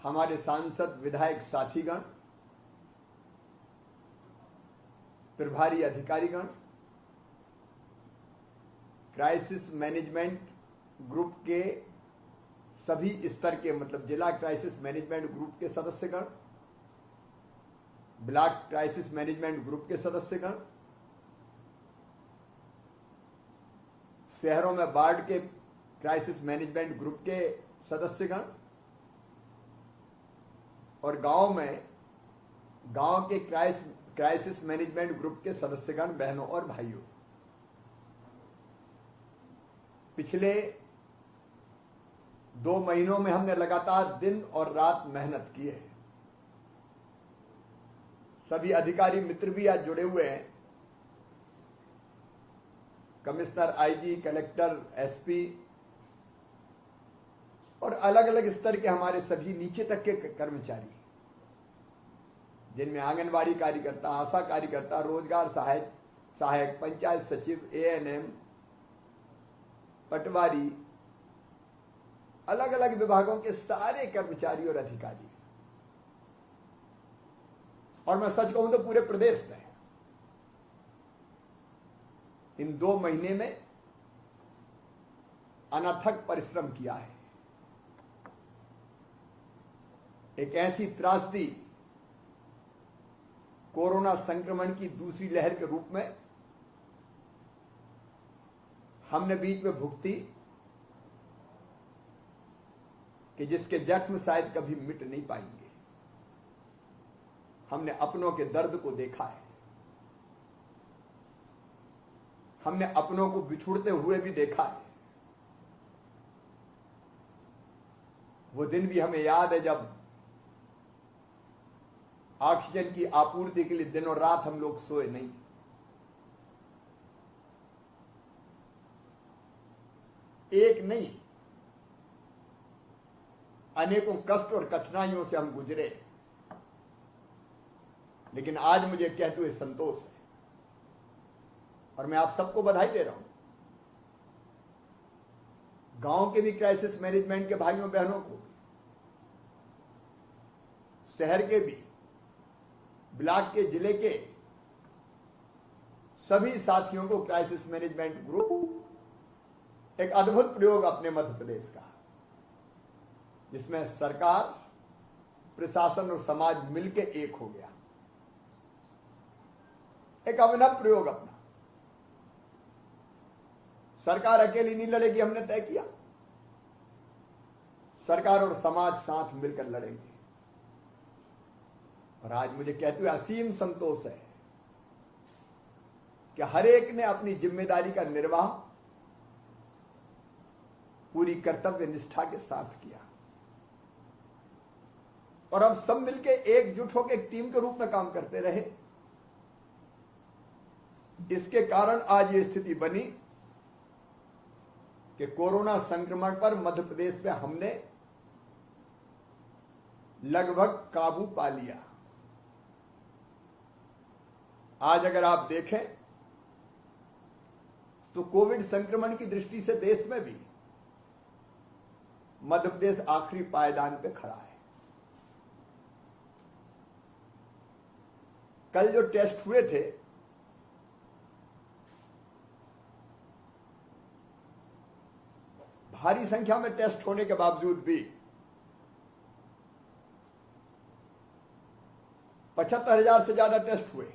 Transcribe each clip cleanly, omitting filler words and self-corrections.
हमारे सांसद विधायक साथीगण, प्रभारी अधिकारीगण, क्राइसिस मैनेजमेंट ग्रुप के सभी स्तर के मतलब जिला क्राइसिस मैनेजमेंट ग्रुप के सदस्यगण, ब्लॉक क्राइसिस मैनेजमेंट ग्रुप के सदस्यगण, शहरों में वार्ड के क्राइसिस मैनेजमेंट ग्रुप के सदस्यगण और गांव के क्राइसिस मैनेजमेंट ग्रुप के सदस्यगण, बहनों और भाइयों, पिछले 2 महीनों में हमने लगातार दिन और रात मेहनत की है। सभी अधिकारी मित्र भी आज जुड़े हुए हैं, कमिश्नर, आईजी, कलेक्टर, एसपी और अलग अलग स्तर के हमारे सभी नीचे तक के कर्मचारी, जिनमें आंगनबाड़ी कार्यकर्ता, आशा कार्यकर्ता, रोजगार सहायक, पंचायत सचिव, एएनएम, पटवारी, अलग अलग विभागों के सारे कर्मचारी और अधिकारी, और मैं सच कहूं तो पूरे प्रदेश में इन 2 महीने में अनथक परिश्रम किया है। एक ऐसी त्रासदी कोरोना संक्रमण की दूसरी लहर के रूप में हमने बीच में भुगती कि जिसके जख्म शायद कभी मिट नहीं पाएंगे। हमने अपनों के दर्द को देखा है, हमने अपनों को बिछुड़ते हुए भी देखा है। वो दिन भी हमें याद है जब ऑक्सीजन की आपूर्ति के लिए दिन और रात हम लोग सोए नहीं। एक नहीं, अनेकों कष्ट और कठिनाइयों से हम गुजरे, लेकिन आज मुझे कहते हुए संतोष है और मैं आप सबको बधाई दे रहा हूं। गांव के भी क्राइसिस मैनेजमेंट के भाइयों बहनों को, शहर के भी, ब्लॉक के, जिले के सभी साथियों को क्राइसिस मैनेजमेंट ग्रुप एक अद्भुत प्रयोग अपने मध्य प्रदेश का, जिसमें सरकार, प्रशासन और समाज मिलकर एक हो गया। एक अभिनव प्रयोग अपना। सरकार अकेली नहीं लड़ेगी, हमने तय किया। सरकार और समाज साथ मिलकर लड़ेंगे। और आज मुझे कहते हुए असीम संतोष है कि हर एक ने अपनी जिम्मेदारी का निर्वाह पूरी कर्तव्य निष्ठा के साथ किया और हम सब मिलकर एकजुट होकर एक टीम के रूप में काम करते रहे। इसके कारण आज ये स्थिति बनी कि कोरोना संक्रमण पर मध्य प्रदेश में हमने लगभग काबू पा लिया। आज अगर आप देखें तो कोविड संक्रमण की दृष्टि से देश में भी मध्य प्रदेश आखिरी पायदान पे खड़ा है। कल जो टेस्ट हुए थे, भारी संख्या में टेस्ट होने के बावजूद भी 75,000 से ज्यादा टेस्ट हुए,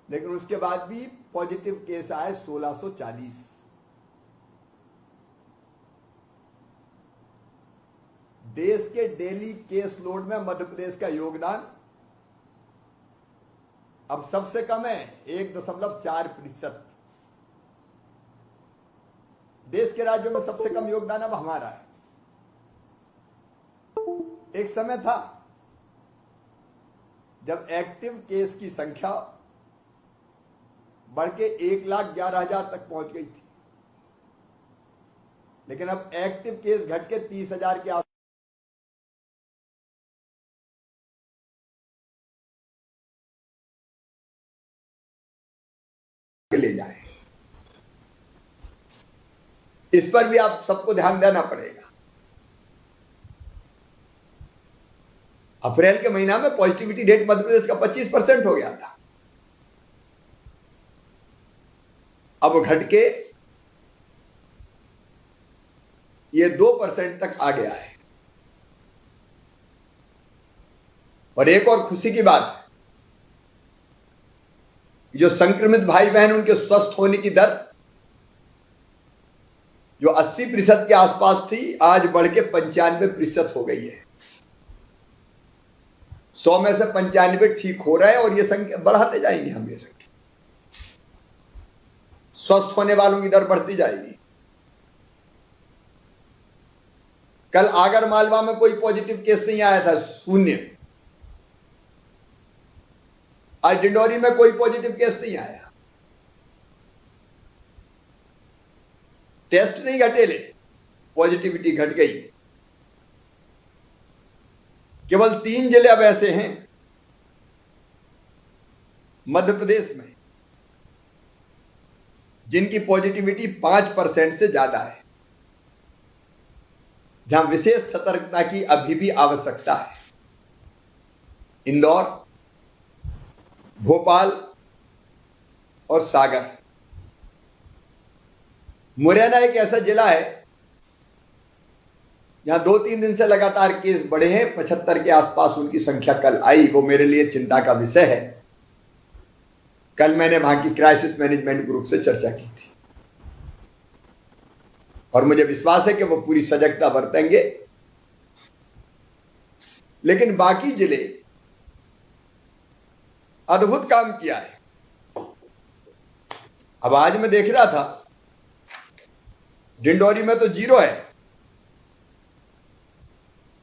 लेकिन उसके बाद भी पॉजिटिव केस आए 1640। देश के डेली केस लोड में मध्य प्रदेश का योगदान अब सबसे कम है 1.4%। देश के राज्यों में सबसे कम योगदान अब हमारा है। एक समय था जब एक्टिव केस की संख्या बढ़ के 1,11,000 तक पहुंच गई थी, लेकिन अब एक्टिव केस घट के 30,000 के आसपास ले जाए। इस पर भी आप सबको ध्यान देना पड़ेगा। अप्रैल के महीना में पॉजिटिविटी रेट मध्य प्रदेश का 25% हो गया था, अब घट के ये 2% तक आ गया है। और एक और खुशी की बात है, जो संक्रमित भाई बहन उनके स्वस्थ होने की दर जो 80% के आसपास थी, आज बढ़ के 95% हो गई है। 100 में से 95 ठीक हो रहा है और ये संख्या बढ़ाते जाएंगे हम, ये संख्या स्वस्थ होने वालों की दर बढ़ती जाएगी। कल आगर मालवा में कोई पॉजिटिव केस नहीं आया था, 0। आज डिंडोरी में कोई पॉजिटिव केस नहीं आया। टेस्ट नहीं घटे, ले पॉजिटिविटी घट गई। केवल 3 जिले अब ऐसे हैं मध्य प्रदेश में जिनकी पॉजिटिविटी 5% से ज्यादा है, जहां विशेष सतर्कता की अभी भी आवश्यकता है। इंदौर, भोपाल और सागर। मुरैना एक ऐसा जिला है जहां 2-3 दिन से लगातार केस बढ़े हैं, 75 के आसपास उनकी संख्या कल आई। वो मेरे लिए चिंता का विषय है। कल मैंने वहां की क्राइसिस मैनेजमेंट ग्रुप से चर्चा की थी और मुझे विश्वास है कि वो पूरी सजगता बरतेंगे। लेकिन बाकी जिले अद्भुत काम किया है। अब आज मैं देख रहा था, डिंडोरी में तो 0 है,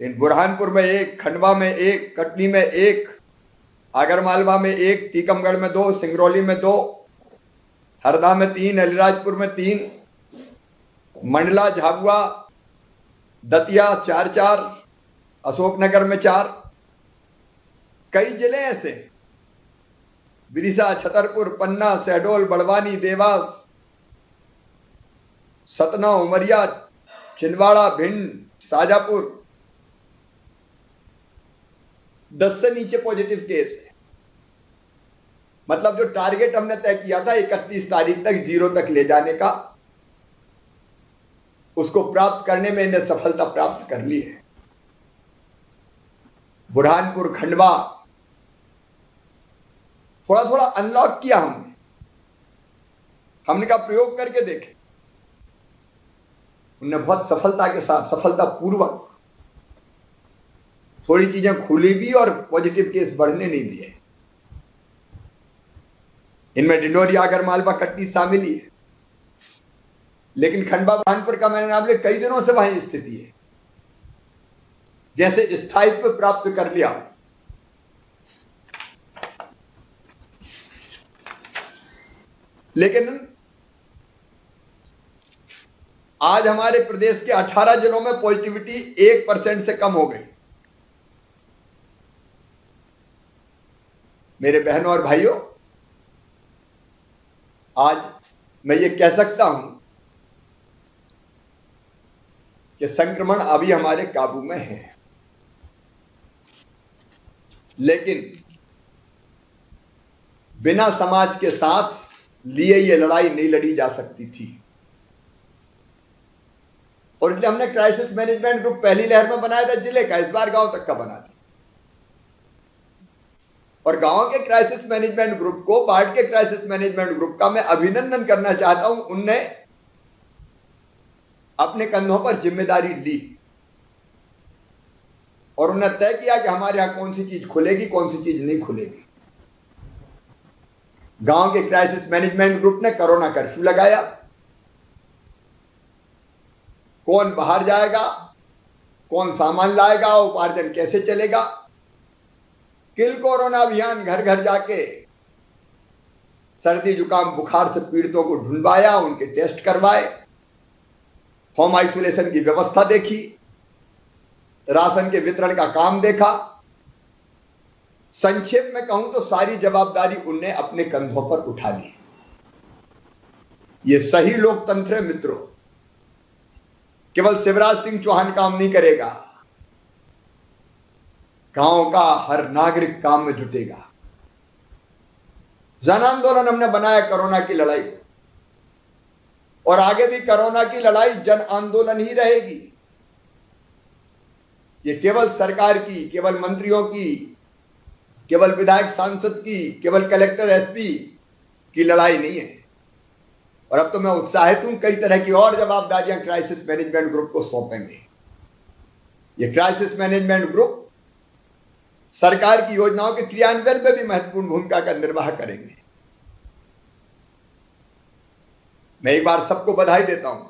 बुरहानपुर में 1, खंडवा में 1, कटनी में 1, आगरमालवा में 1, टीकमगढ़ में 2, सिंगरौली में 2, हरदा में 3, अलीराजपुर में 3, मंडला, झाबुआ, दतिया 4-4, अशोकनगर में 4। कई जिले ऐसे, बिरिसा, छतरपुर, पन्ना, शहडोल, बड़वानी, देवास, सतना, उमरिया, छिंदवाड़ा, भिंड, शाजापुर, 10 से नीचे पॉजिटिव केस है। मतलब जो टारगेट हमने तय किया था 31 तारीख तक 0 तक ले जाने का, उसको प्राप्त करने में इन्हें सफलता प्राप्त कर ली है। बुरहानपुर, खंडवा थोड़ा थोड़ा अनलॉक किया हमने कहा प्रयोग करके देखे। उन्हें बहुत सफलता के साथ, सफलता पूर्वक थोड़ी चीजें खुली भी और पॉजिटिव केस बढ़ने नहीं दिए। इनमें डिंडोरी, आगरमालवा, कटनी शामिल ही है। लेकिन खंडवा, बुरहानपुर का मैंने नाम लिया, कई दिनों से वहीं स्थिति है, जैसे स्थायित्व प्राप्त कर लिया। लेकिन आज हमारे प्रदेश के 18 जिलों में पॉजिटिविटी 1% से कम हो गई। मेरे बहनों और भाइयों, आज मैं ये कह सकता हूं कि संक्रमण अभी हमारे काबू में है, लेकिन बिना समाज के साथ लिए ये लड़ाई नहीं लड़ी जा सकती थी। और इसलिए हमने क्राइसिस मैनेजमेंट ग्रुप पहली लहर में बनाया था जिले का, इस बार गांव तक का बना दिया। और गांव के क्राइसिस मैनेजमेंट ग्रुप को, वार्ड के क्राइसिस मैनेजमेंट ग्रुप का मैं अभिनंदन करना चाहता हूं। उनने अपने कंधों पर जिम्मेदारी ली और उन्हें तय किया कि हमारे यहां कौन सी चीज खुलेगी, कौन सी चीज नहीं खुलेगी। गांव के क्राइसिस मैनेजमेंट ग्रुप ने कोरोना कर्फ्यू लगाया। कौन बाहर जाएगा, कौन सामान लाएगा, उपार्जन कैसे चलेगा। किल कोरोना अभियान, घर घर जाके सर्दी, जुकाम, बुखार से पीड़ितों को ढूंढवाया, उनके टेस्ट करवाए, होम आइसोलेशन की व्यवस्था देखी, राशन के वितरण का काम देखा। संक्षेप में कहूं तो सारी जवाबदारी उनने अपने कंधों पर उठा ली। ये सही लोकतंत्र है मित्रों। केवल शिवराज सिंह चौहान काम नहीं करेगा, गांव का हर नागरिक काम में जुटेगा। जन आंदोलन हमने बनाया कोरोना की लड़ाई को, और आगे भी कोरोना की लड़ाई जन आंदोलन ही रहेगी। ये केवल सरकार की, केवल मंत्रियों की, केवल विधायक सांसद की, केवल कलेक्टर एसपी की लड़ाई नहीं है। और अब तो मैं उत्साहित हूं, कई तरह की और जवाबदारियां क्राइसिस मैनेजमेंट ग्रुप को सौंपेंगे। ये क्राइसिस मैनेजमेंट ग्रुप सरकार की योजनाओं के क्रियान्वयन में भी महत्वपूर्ण भूमिका का निर्वाह करेंगे। मैं एक बार सबको बधाई देता हूं।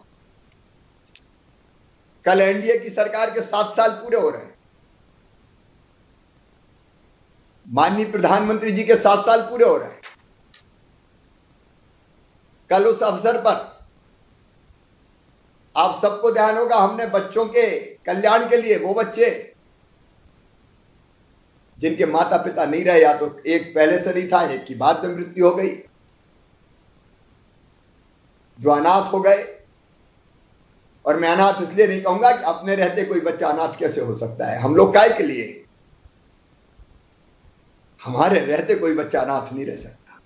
कल एनडीए की सरकार के 7 साल पूरे हो रहे हैं। माननीय प्रधानमंत्री जी के 7 साल पूरे हो रहे हैं। कल उस अवसर पर आप सबको ध्यान होगा, हमने बच्चों के कल्याण के लिए, वो बच्चे जिनके माता पिता नहीं रहे, या तो एक पहले से नहीं था, एक की बाद में मृत्यु हो गई, जो अनाथ हो गए। और मैं अनाथ इसलिए नहीं कहूंगा कि अपने रहते कोई बच्चा अनाथ कैसे हो सकता है। हम लोग काय के लिए, हमारे रहते कोई बच्चा अनाथ नहीं रह सकता,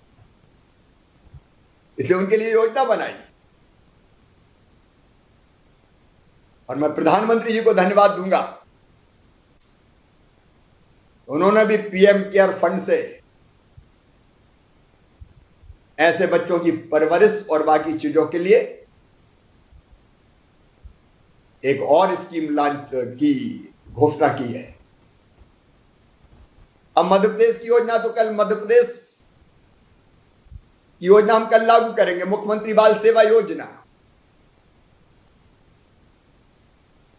इसलिए उनके लिए योजना बनाई। और मैं प्रधानमंत्री जी को धन्यवाद दूंगा, उन्होंने भी पीएम केयर फंड से ऐसे बच्चों की परवरिश और बाकी चीजों के लिए एक और स्कीम लॉन्च की घोषणा की है। अब मध्य प्रदेश की योजना, तो कल मध्य प्रदेश की योजना हम कल लागू करेंगे, मुख्यमंत्री बाल सेवा योजना।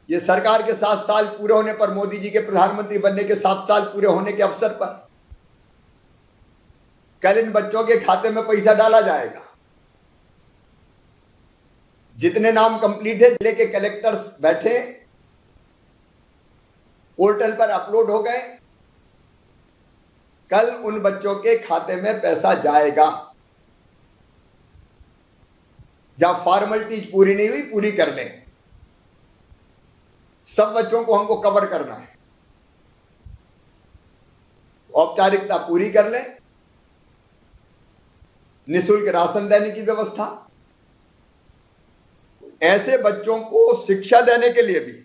ये सरकार के 7 साल पूरे होने पर, मोदी जी के प्रधानमंत्री बनने के 7 साल पूरे होने के अवसर पर कल इन बच्चों के खाते में पैसा डाला जाएगा। जितने नाम कंप्लीट है, जिले के कलेक्टर्स बैठे, पोर्टल पर अपलोड हो गए, कल उन बच्चों के खाते में पैसा जाएगा। जहां फॉर्मेलिटीज पूरी नहीं हुई, पूरी कर लें। सब बच्चों को हमको कवर करना है, औपचारिकता पूरी कर लें। निःशुल्क राशन देने की व्यवस्था, ऐसे बच्चों को शिक्षा देने के लिए भी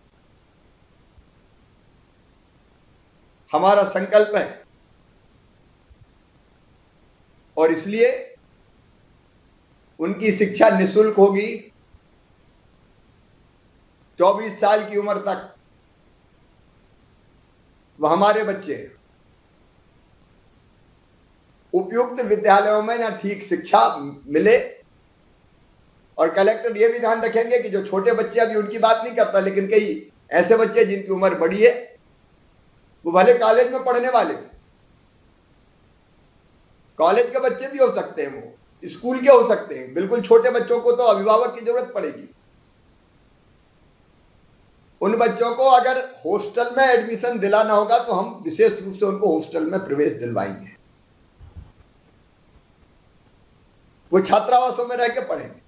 हमारा संकल्प है। और इसलिए उनकी शिक्षा निःशुल्क होगी। 24 साल की उम्र तक वह हमारे बच्चे उपयुक्त विद्यालयों में ना ठीक शिक्षा मिले। और कलेक्टर ये भी ध्यान रखेंगे कि जो छोटे बच्चे, अभी उनकी बात नहीं करता, लेकिन कई ऐसे बच्चे जिनकी उम्र बड़ी है, वो भले कॉलेज में पढ़ने वाले, कॉलेज के बच्चे भी हो सकते हैं, वो स्कूल के हो सकते हैं, बिल्कुल छोटे बच्चों को तो अभिभावक की जरूरत पड़ेगी। उन बच्चों को अगर हॉस्टल में एडमिशन दिलाना होगा तो हम विशेष रूप से उनको हॉस्टल में प्रवेश दिलवाएंगे। वो छात्रावासों में रह के पढ़ेंगे।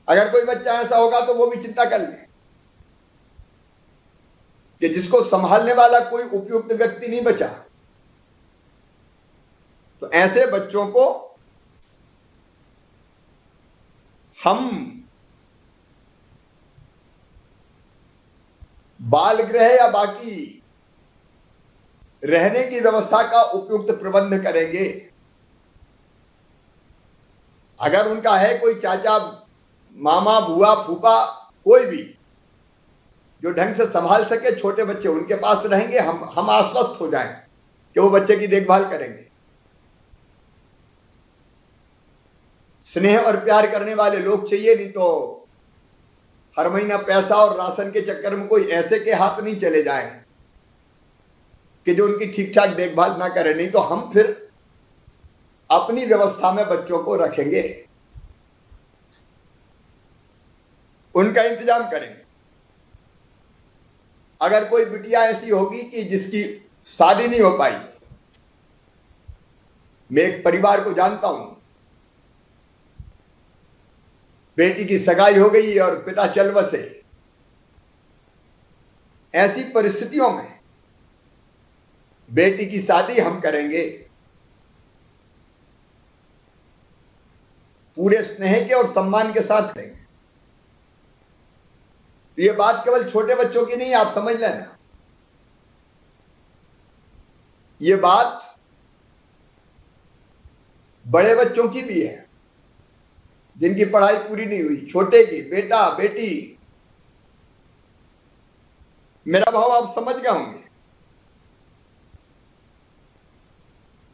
अगर कोई बच्चा ऐसा होगा तो वो भी चिंता कर ले कि जिसको संभालने वाला कोई उपयुक्त व्यक्ति नहीं बचा, तो ऐसे बच्चों को हम बाल गृह या बाकी रहने की व्यवस्था का उपयुक्त प्रबंध करेंगे। अगर उनका है कोई चाचा, मामा, बुआ, फूफा, कोई भी जो ढंग से संभाल सके छोटे बच्चे, उनके पास रहेंगे। हम आश्वस्त हो जाएं कि वो बच्चे की देखभाल करेंगे। स्नेह और प्यार करने वाले लोग चाहिए, नहीं तो हर महीना पैसा और राशन के चक्कर में कोई ऐसे के हाथ नहीं चले जाए कि जो उनकी ठीक ठाक देखभाल ना करे। नहीं तो हम फिर अपनी व्यवस्था में बच्चों को रखेंगे, उनका इंतजाम करेंगे। अगर कोई बिटिया ऐसी होगी कि जिसकी शादी नहीं हो पाई, मैं एक परिवार को जानता हूं, बेटी की सगाई हो गई और पिता चल बसे। ऐसी परिस्थितियों में बेटी की शादी हम करेंगे पूरे स्नेह के और सम्मान के साथ करेंगे। तो ये बात केवल छोटे बच्चों की नहीं, आप समझ लेना, ये बात बड़े बच्चों की भी है, जिनकी पढ़ाई पूरी नहीं हुई, छोटे की, बेटा बेटी। मेरा भाव आप समझ गए होंगे।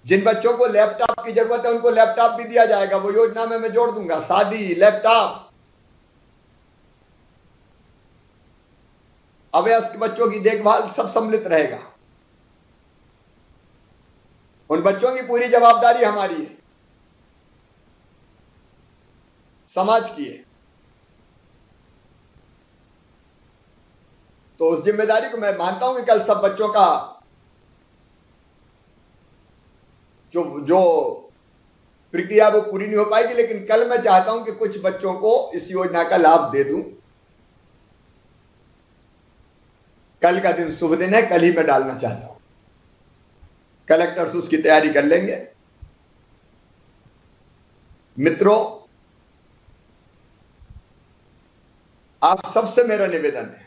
जिन बच्चों को लैपटॉप की जरूरत है उनको लैपटॉप भी दिया जाएगा, वो योजना में मैं जोड़ दूंगा। शादी, लैपटॉप, अवयस्क बच्चों की देखभाल सब सम्मिलित रहेगा। उन बच्चों की पूरी जवाबदारी हमारी है, समाज की है। तो उस जिम्मेदारी को मैं मानता हूं कि कल सब बच्चों का जो प्रक्रिया वो पूरी नहीं हो पाएगी, लेकिन कल मैं चाहता हूं कि कुछ बच्चों को इस योजना का लाभ दे दूं। कल का दिन शुभ दिन है, कल ही मैं डालना चाहता हूं। कलेक्टर्स उसकी तैयारी कर लेंगे। मित्रों, आप सबसे मेरा निवेदन है,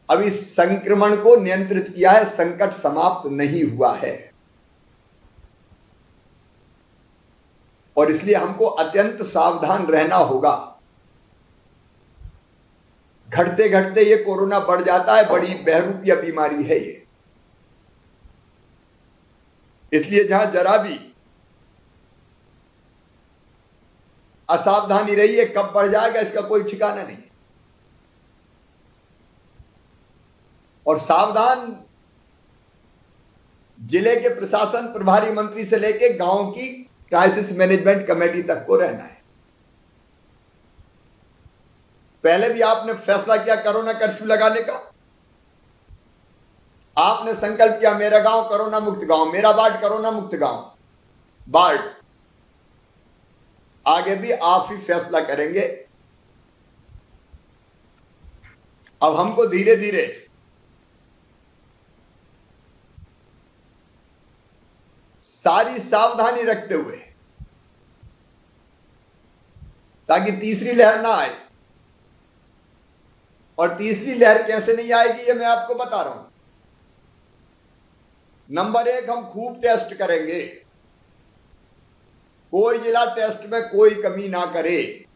अब इस संक्रमण को नियंत्रित किया है, संकट समाप्त नहीं हुआ है, और इसलिए हमको अत्यंत सावधान रहना होगा। घटते घटते ये कोरोना बढ़ जाता है, बड़ी बहरूपिया बीमारी है ये। इसलिए जहां जरा भी असावधानी रही है, कब बढ़ जाएगा इसका कोई ठिकाना नहीं। और सावधान जिले के प्रशासन प्रभारी मंत्री से लेकर गांव की क्राइसिस मैनेजमेंट कमेटी तक को रहना है। पहले भी आपने फैसला किया कोरोना कर्फ्यू लगाने का, आपने संकल्प किया मेरा गांव कोरोना मुक्त गांव, मेरा वार्ड कोरोना मुक्त गांव वार्ड। आगे भी आप ही फैसला करेंगे। अब हमको धीरे धीरे सारी सावधानी रखते हुए, ताकि तीसरी लहर ना आए। और तीसरी लहर कैसे नहीं आएगी ये मैं आपको बता रहा हूं। नंबर 1, हम खूब टेस्ट करेंगे, कोई जिला टेस्ट में कोई कमी ना करे।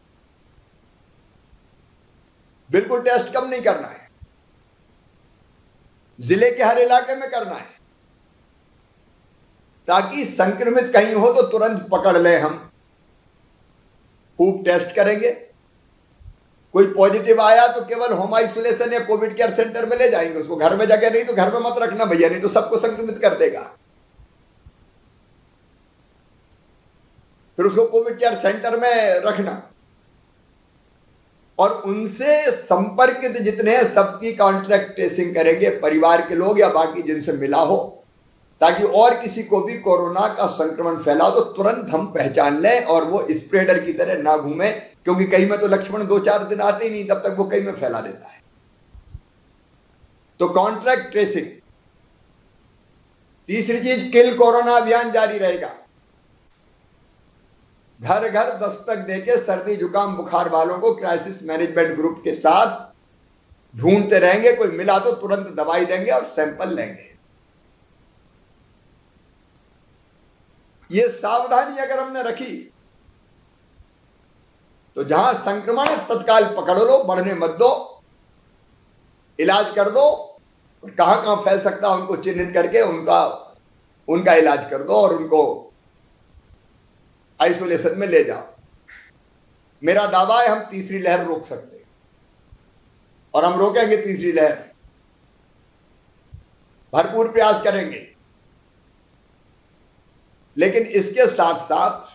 बिल्कुल टेस्ट कम नहीं करना है, जिले के हर इलाके में करना है, ताकि संक्रमित कहीं हो तो तुरंत पकड़ ले। हम खूब टेस्ट करेंगे, कोई पॉजिटिव आया तो केवल होम आइसोलेशन या कोविड केयर सेंटर में ले जाएंगे उसको, घर में जगह नहीं तो घर में मत रखना भैया, नहीं तो सबको संक्रमित कर देगा। फिर उसको कोविड केयर सेंटर में रखना, और उनसे संपर्कित जितने हैं सबकी कॉन्ट्रैक्ट ट्रेसिंग करेंगे, परिवार के लोग या बाकी जिनसे मिला हो, ताकि और किसी को भी कोरोना का संक्रमण फैला तो तुरंत हम पहचान लें और वो स्प्रेडर की तरह ना घूमे, क्योंकि कई में तो लक्षण 2-4 दिन आते ही नहीं, तब तक वो कई में फैला देता है। तो कॉन्ट्रैक्ट ट्रेसिंग। तीसरी चीज, किल कोरोना अभियान जारी रहेगा। घर घर दस्तक देके सर्दी जुकाम बुखार वालों को क्राइसिस मैनेजमेंट ग्रुप के साथ ढूंढते रहेंगे, कोई मिला तो तुरंत दवाई देंगे और सैंपल लेंगे। ये सावधानी अगर हमने रखी तो जहां संक्रमण है तत्काल पकड़ लो, बढ़ने मत दो, इलाज कर दो, कहां कहां फैल सकता है उनको चिन्हित करके उनका इलाज कर दो और उनको आइसोलेशन में ले जाओ। मेरा दावा है हम तीसरी लहर रोक सकते हैं, और हम रोकेंगे तीसरी लहर, भरपूर प्रयास करेंगे। लेकिन इसके साथ साथ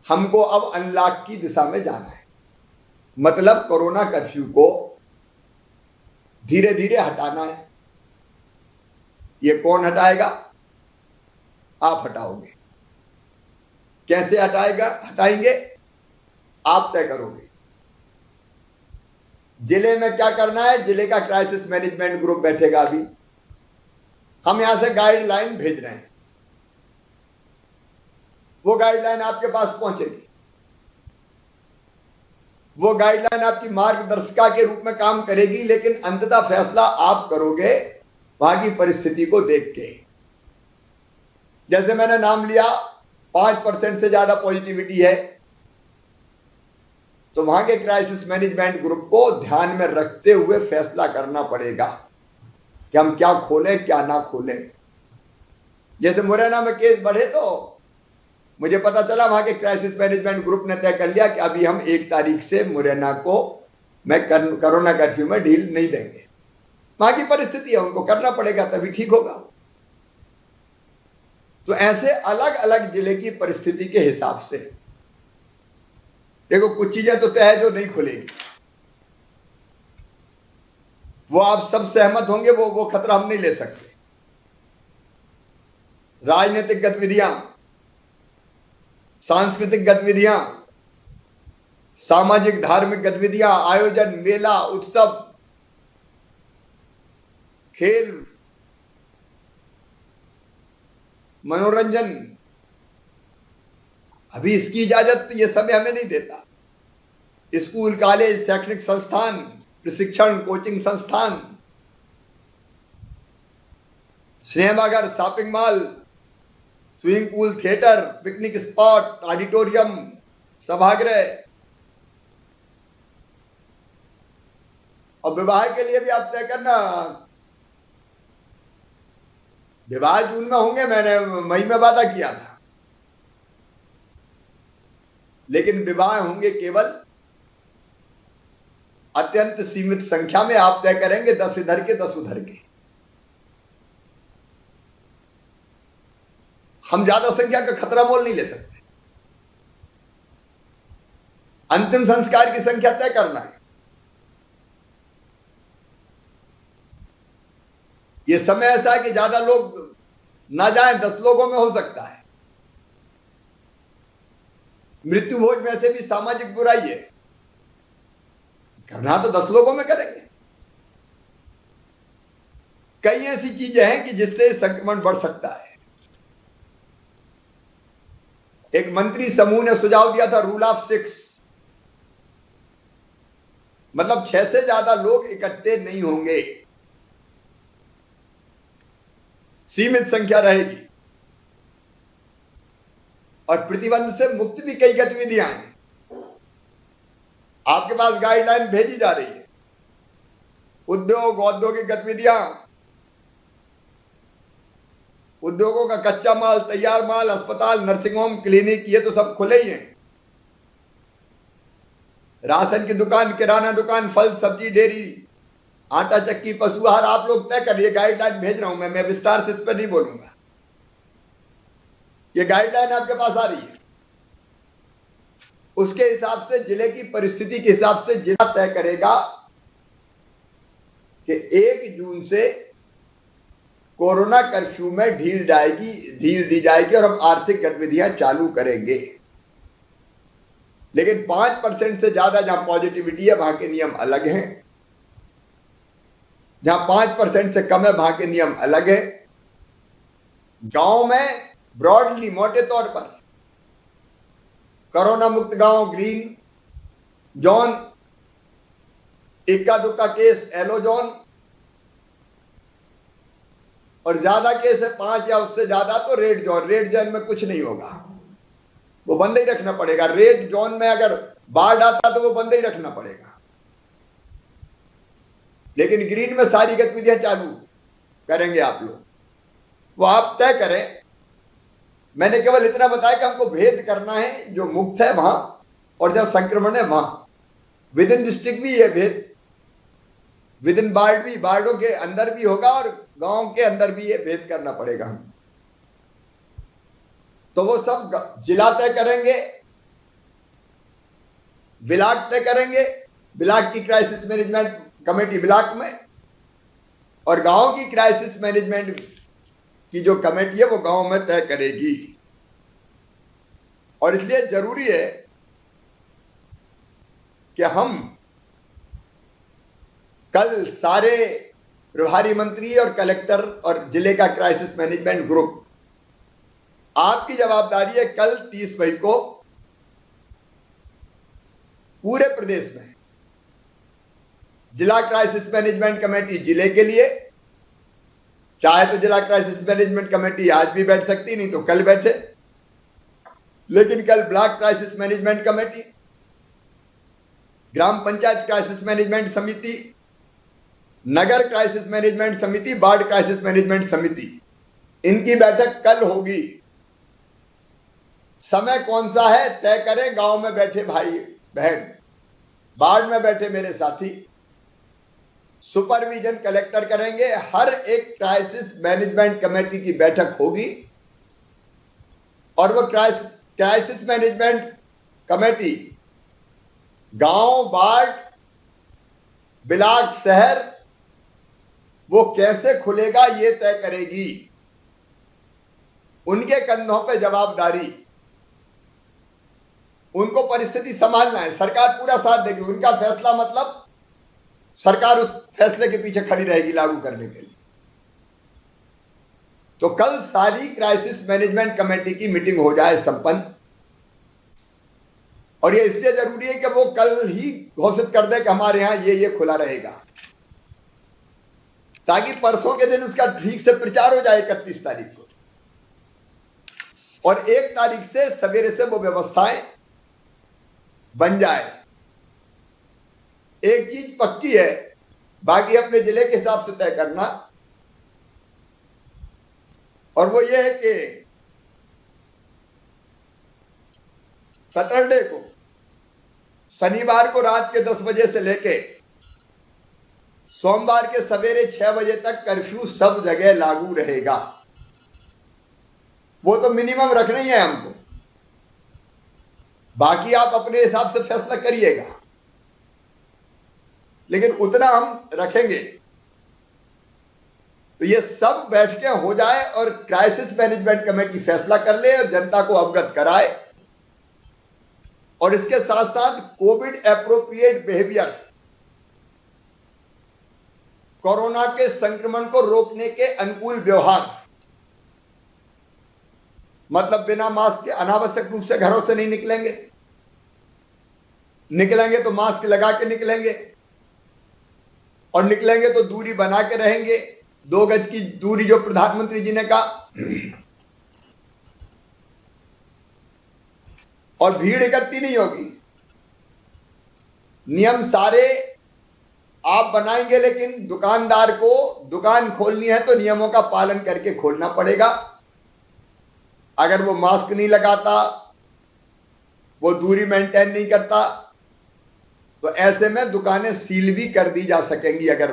हमको अब अनलॉक की दिशा में जाना है, मतलब कोरोना कर्फ्यू को धीरे धीरे हटाना है। ये कौन हटाएगा? आप हटाओगे। कैसे हटाएंगे आप तय करोगे। जिले में क्या करना है, जिले का क्राइसिस मैनेजमेंट ग्रुप बैठेगा। अभी हम यहां से गाइडलाइन भेज रहे हैं, वो गाइडलाइन आपके पास पहुंचेगी। वो गाइडलाइन आपकी मार्गदर्शिका के रूप में काम करेगी, लेकिन अंततः फैसला आप करोगे वहां की परिस्थिति को देख के। जैसे मैंने नाम लिया 5% से ज्यादा पॉजिटिविटी है, तो वहां के क्राइसिस मैनेजमेंट ग्रुप को ध्यान में रखते हुए फैसला करना पड़ेगा कि हम क्या खोलें क्या ना खोलें। जैसे मुरैना में केस बढ़े तो मुझे पता चला वहां के क्राइसिस मैनेजमेंट ग्रुप ने तय कर लिया कि अभी हम 1 तारीख से मुरैना को कोरोना कर्फ्यू में ढील नहीं देंगे। वहां की परिस्थिति है, उनको करना पड़ेगा, तभी ठीक होगा। तो ऐसे अलग अलग जिले की परिस्थिति के हिसाब से देखो, कुछ चीजें तो तय है जो नहीं खुलेगी, वो आप सब सहमत होंगे, वो खतरा हम नहीं ले सकते। राजनीतिक गतिविधियां, सांस्कृतिक गतिविधियां, सामाजिक धार्मिक गतिविधियां, आयोजन, मेला, उत्सव, खेल, मनोरंजन, अभी इसकी इजाजत ये समय हमें नहीं देता। स्कूल, कॉलेज, शैक्षणिक संस्थान, प्रशिक्षण, कोचिंग संस्थान, सिनेमाघर, shopping mall, swimming pool, theatre, picnic spot, auditorium, सभागृह, और विवाह के लिए भी आप तय करना। विवाह जून में होंगे, मैंने मई में वादा किया था, लेकिन विवाह होंगे केवल अत्यंत सीमित संख्या में। आप तय करेंगे 10 इधर के 10 उधर के। हम ज्यादा संख्या का खतरा मोल नहीं ले सकते। अंतिम संस्कार की संख्या तय करना है। यह समय ऐसा है कि ज्यादा लोग ना जाएं, 10 लोगों में हो सकता है। मृत्यु भोज में से भी सामाजिक बुराई है, करना तो 10 लोगों में करेंगे। कई ऐसी चीजें हैं कि जिससे संक्रमण बढ़ सकता है। एक मंत्री समूह ने सुझाव दिया था रूल ऑफ 6, मतलब 6 से ज्यादा लोग इकट्ठे नहीं होंगे, सीमित संख्या रहेगी। और प्रतिबंध से मुक्त भी कई गतिविधियां हैं, आपके पास गाइडलाइन भेजी जा रही है। उद्योग, औद्योगिक गतिविधियां, उद्योगों का कच्चा माल, तैयार माल, अस्पताल, नर्सिंग होम, क्लिनिक, ये तो सब खुले ही हैं। राशन की दुकान, किराना दुकान, फल सब्जी, डेयरी, आटा चक्की, पशु आहार, आप लोग तय करिए। गाइडलाइन भेज रहा हूं मैं विस्तार से इस पर नहीं बोलूंगा। ये गाइडलाइन आपके पास आ रही है, उसके हिसाब से जिले की परिस्थिति के हिसाब से जिला तय करेगा कि 1 जून से कोरोना कर्फ्यू में ढील दी जाएगी और हम आर्थिक गतिविधियां चालू करेंगे। लेकिन 5% से ज्यादा जहां पॉजिटिविटी है वहां के नियम अलग हैं, जहां 5% से कम है वहां के नियम अलग है। गांव में ब्रॉडली, मोटे तौर पर कोरोना मुक्त गांव ग्रीन जोन, इक्का दुक्का केस येलो जोन, और ज्यादा केस है 5 या उससे ज्यादा तो रेड जोन। रेड जोन में कुछ नहीं होगा, वो बंद ही रखना पड़ेगा। रेड जोन में अगर बाढ़ आता तो वो बंद ही रखना पड़ेगा, लेकिन ग्रीन में सारी गतिविधियां चालू करेंगे आप लोग। वो आप तय करें। मैंने केवल इतना बताया कि हमको भेद करना है, जो मुक्त है वहां और जहां संक्रमण है वहां। विद इन डिस्ट्रिक्ट भी ये भेद, विद इन वार्ड भी, वार्डों के अंदर भी होगा और गांव के अंदर भी ये भेद करना पड़ेगा हम। तो वो सब जिला तय करेंगे, ब्लॉक तय करेंगे, ब्लॉक की क्राइसिस मैनेजमेंट कमेटी ब्लॉक में, और गांव की क्राइसिस मैनेजमेंट की जो कमेटी है वो गांव में तय करेगी। और इसलिए जरूरी है कि हम कल सारे प्रभारी मंत्री और कलेक्टर और जिले का क्राइसिस मैनेजमेंट ग्रुप, आपकी जवाबदारी है कल 30 मई को पूरे प्रदेश में जिला क्राइसिस मैनेजमेंट कमेटी जिले के लिए, चाहे तो जिला क्राइसिस मैनेजमेंट कमेटी आज भी बैठ सकती, नहीं तो कल बैठे, लेकिन कल ब्लॉक क्राइसिस मैनेजमेंट कमेटी, ग्राम पंचायत क्राइसिस मैनेजमेंट समिति, नगर क्राइसिस मैनेजमेंट समिति, वार्ड क्राइसिस मैनेजमेंट समिति, इनकी बैठक कल होगी। समय कौन सा है तय करें। गांव में बैठे भाई बहन, वार्ड में बैठे मेरे साथी, सुपरविजन कलेक्टर करेंगे। हर एक क्राइसिस मैनेजमेंट कमेटी की बैठक होगी और वो क्राइसिस मैनेजमेंट कमेटी गांव, वार्ड, ब्लॉक, शहर वो कैसे खुलेगा ये तय करेगी। उनके कंधों पे जवाबदारी, उनको परिस्थिति संभालना है। सरकार पूरा साथ देगी, उनका फैसला मतलब सरकार उस फैसले के पीछे खड़ी रहेगी लागू करने के लिए। तो कल सारी क्राइसिस मैनेजमेंट कमेटी की मीटिंग हो जाए संपन्न, और ये इसलिए जरूरी है कि वो कल ही घोषित कर दे कि हमारे यहां ये खुला रहेगा, ताकि परसों के दिन उसका ठीक से प्रचार हो जाए 31 तारीख को, और 1 तारीख से सवेरे से वो व्यवस्थाएं बन जाए। एक चीज पक्की है, बाकी अपने जिले के हिसाब से तय करना, और वो ये है कि सैटरडे को, शनिवार को रात के 10 बजे से लेके सोमवार के सवेरे 6 बजे तक कर्फ्यू सब जगह लागू रहेगा। वो तो मिनिमम रखना ही है हमको, बाकी आप अपने हिसाब से फैसला करिएगा, लेकिन उतना हम रखेंगे। तो ये सब बैठ के हो जाए और क्राइसिस मैनेजमेंट कमेटी फैसला कर ले और जनता को अवगत कराए, और इसके साथ साथ कोविड एप्रोप्रिएट बिहेवियर, कोरोना के संक्रमण को रोकने के अनुकूल व्यवहार, मतलब बिना मास्क के अनावश्यक रूप से घरों से नहीं निकलेंगे, निकलेंगे तो मास्क लगा के निकलेंगे, और निकलेंगे तो दूरी बना के रहेंगे, 2 गज की दूरी जो प्रधानमंत्री जी ने कहा, और भीड़ इकट्ठी नहीं होगी। नियम सारे आप बनाएंगे, लेकिन दुकानदार को दुकान खोलनी है तो नियमों का पालन करके खोलना पड़ेगा। अगर वो मास्क नहीं लगाता, वो दूरी मेंटेन नहीं करता, तो ऐसे में दुकानें सील भी कर दी जा सकेंगी। अगर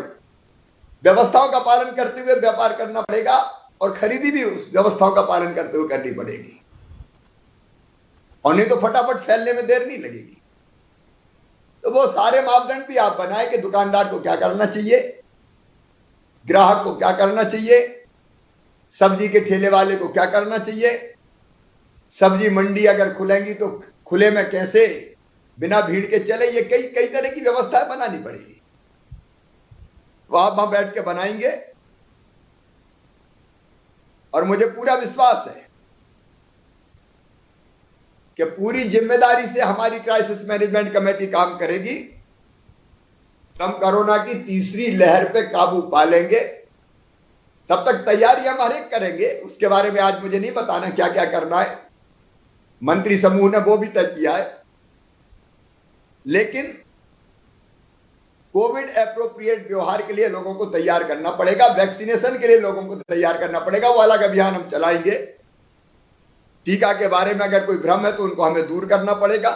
व्यवस्थाओं का पालन करते हुए व्यापार करना पड़ेगा, और खरीदी भी उस व्यवस्थाओं का पालन करते हुए करनी पड़ेगी, और नहीं तो फटाफट फैलने में देर नहीं लगेगी। तो वो सारे मापदंड भी आप बनाए कि दुकानदार को क्या करना चाहिए, ग्राहक को क्या करना चाहिए, सब्जी के ठेले वाले को क्या करना चाहिए, सब्जी मंडी अगर खुलेंगी तो खुले में कैसे बिना भीड़ के चले, ये कई तरह की व्यवस्थाएं बनानी पड़ेगी। तो आप वहां बैठ के बनाएंगे, और मुझे पूरा विश्वास है कि पूरी जिम्मेदारी से हमारी क्राइसिस मैनेजमेंट कमेटी काम करेगी। हम कोरोना की तीसरी लहर पे काबू पा लेंगे। तब तक तैयारी हम हर एक करेंगे, उसके बारे में आज मुझे नहीं बताना क्या क्या करना है, मंत्री समूह ने वो भी तय किया है। लेकिन कोविड एप्रोप्रिएट व्यवहार के लिए लोगों को तैयार करना पड़ेगा, वैक्सीनेशन के लिए लोगों को तैयार करना पड़ेगा। वो अलग अभियान हम चलाएंगे। टीका के बारे में अगर कोई भ्रम है तो उनको हमें दूर करना पड़ेगा।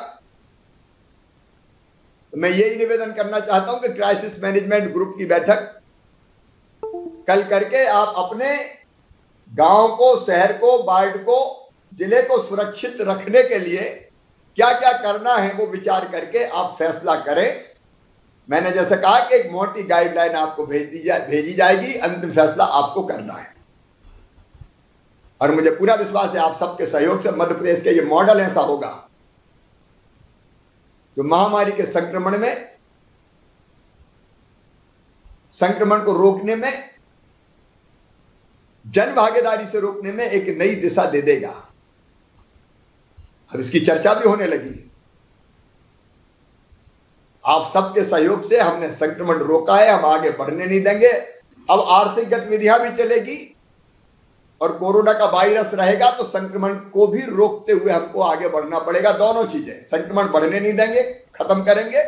तो मैं यही निवेदन करना चाहता हूं कि क्राइसिस मैनेजमेंट ग्रुप की बैठक कल करके आप अपने गांव को, शहर को, वार्ड को, जिले को सुरक्षित रखने के लिए क्या क्या करना है वो विचार करके आप फैसला करें। मैंने जैसे कहा कि एक मोटी गाइडलाइन आपको भेजी जाएगी, अंतिम फैसला आपको करना है। और मुझे पूरा विश्वास है आप सबके सहयोग से मध्य प्रदेश के ये मॉडल ऐसा होगा जो महामारी के संक्रमण में संक्रमण को रोकने में, जन भागीदारी से रोकने में एक नई दिशा दे देगा। अब इसकी चर्चा भी होने लगी। आप सबके सहयोग से हमने संक्रमण रोका है, हम आगे बढ़ने नहीं देंगे। अब आर्थिक गतिविधियां भी चलेगी और कोरोना का वायरस रहेगा तो संक्रमण को भी रोकते हुए हमको आगे बढ़ना पड़ेगा। दोनों चीजें, संक्रमण बढ़ने नहीं देंगे, खत्म करेंगे,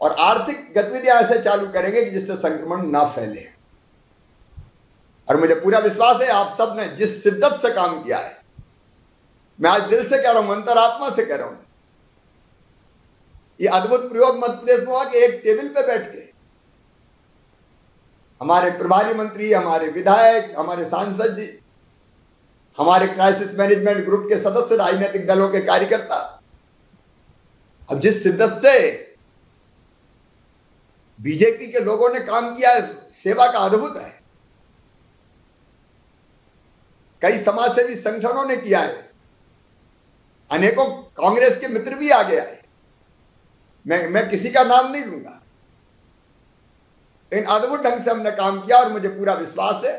और आर्थिक गतिविधियां ऐसे चालू करेंगे कि जिससे संक्रमण ना फैले। और मुझे पूरा विश्वास है आप सब ने जिस शिद्दत से काम किया है, मैं आज दिल से कह रहा हूं, अंतरात्मा से कह रहा हूं, ये अद्भुत प्रयोग मध्य प्रदेश में हुआ कि एक टेबल पे बैठ के हमारे प्रभारी मंत्री, हमारे विधायक, हमारे सांसद जी, हमारे क्राइसिस मैनेजमेंट ग्रुप के सदस्य, राजनीतिक दलों के कार्यकर्ता, अब जिस शिद्दत से बीजेपी के लोगों ने काम किया है, सेवा का अद्भुत है। कई समाजसेवी संगठनों ने किया है, अनेकों कांग्रेस के मित्र भी आगे आए। मैं किसी का नाम नहीं लूंगा, इन अद्भुत ढंग से हमने काम किया और मुझे पूरा विश्वास है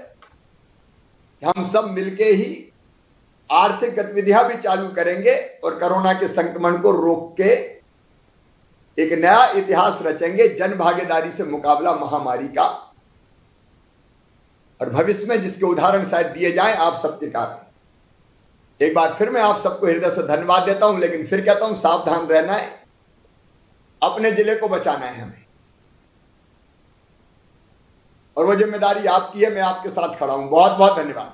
कि हम सब मिलके ही आर्थिक गतिविधियां भी चालू करेंगे और कोरोना के संक्रमण को रोक के एक नया इतिहास रचेंगे, जन भागीदारी से मुकाबला महामारी का। और भविष्य में जिसके उदाहरण शायद दिए जाएं आप सबके कारण। एक बार फिर मैं आप सबको हृदय से धन्यवाद देता हूं, लेकिन फिर कहता हूं सावधान रहना है, अपने जिले को बचाना है हमें, और वो जिम्मेदारी आपकी है। मैं आपके साथ खड़ा हूं। बहुत बहुत धन्यवाद।